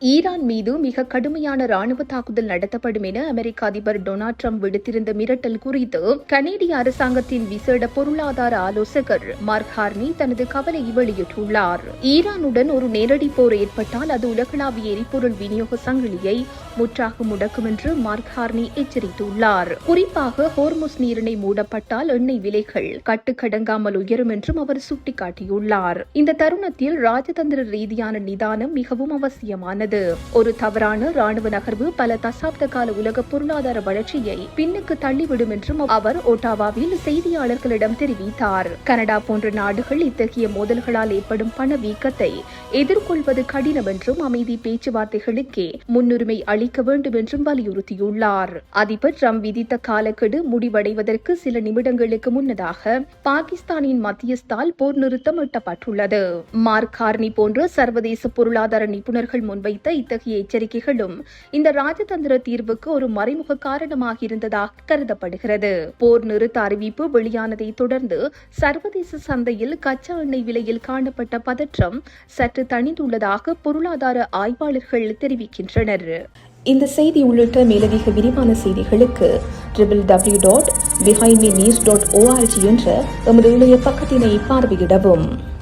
Iran மீது மிக கடுமையான ராணுவ தாக்குதல் நடத்தப்படும் என அமெரிக்க அதிபர் டொனால்ட் ட்ரம்ப் விடுத்திருந்த மிரட்டல் குறித்து கனேடிய அரசாங்கத்தின் விசேட பொருளாதார ஆலோசகர் மார்க் ஹார்னி தனது கவலையை வெளியிட்டுள்ளார். ஈரானுடன் ஒரு நேரடி போர் ஏற்பட்டால் அது உலகளாவிய எரிபொருள் விநியோக சங்கிலியை முற்றாக முடக்கும் என்று மார்க் ஹார்னி எச்சரித்துள்ளார். குறிப்பாக ஹோர்முஸ் நீரிணை மூடப்பட்டால் எண்ணெய் விலைகள் கட்டுக்கடங்காமல் உயரும் என்றும் அவர் சுட்டிக்காட்டியுள்ளார். இந்த தருணத்தில் ராஜதந்திர ரீதியான நிதானம் மிகவும் அவசியமானது. ஒரு தவறான ராணுவ நகர்வு பல தசாப்த கால உலக பொருளாதார வளர்ச்சியை பின்னுக்கு தள்ளிவிடும் என்றும் அவர் ஒட்டாவாவில் செய்தியாளர்களிடம் தெரிவித்தார். கனடா போன்ற நாடுகள் இத்தகைய மோதல்களால் ஏற்படும் பணவீக்கத்தை எதிர்கொள்வது கடினம் என்றும் அமைதி பேச்சுவார்த்தைகளுக்கே முன்னுரிமை அளிக்க வேண்டும் என்றும் வலியுறுத்தியுள்ளார். அதிபர் ட்ரம்ப் விதித்த காலக்கெடு முடிவடைவதற்கு சில நிமிடங்களுக்கு முன்னதாக பாகிஸ்தானின் மத்தியஸ்தால் போர் நிறுத்தம் எட்டப்பட்டுள்ளது. மார்க் ஹார்னி போன்ற சர்வதேச பொருளாதார நிபுணர்கள் முன்வைத்த இத்தகைய எச்சரிக்கைகளும் இந்த ராஜதந்திர தீர்வுக்கு ஒரு மறைமுக காரணமாக இருந்ததாக கருதப்படுகிறது. போர் நிறுத்த அறிவிப்பு வெளியானதை தொடர்ந்து சர்வதேச சந்தையில் கச்சா எண்ணெய் விலையில் காணப்பட்ட பதற்றம் சற்று தணிந்துள்ளதாக பொருளாதார ஆய்வாளர்கள் தெரிவிக்கின்றனர். இந்த செய்தி உள்ளிட்ட மேலதிக விரிவான செய்திகளுக்கு www.behindmenews.org என்ற எமது இணைய பக்கத்தினை பார்வையிடவும்.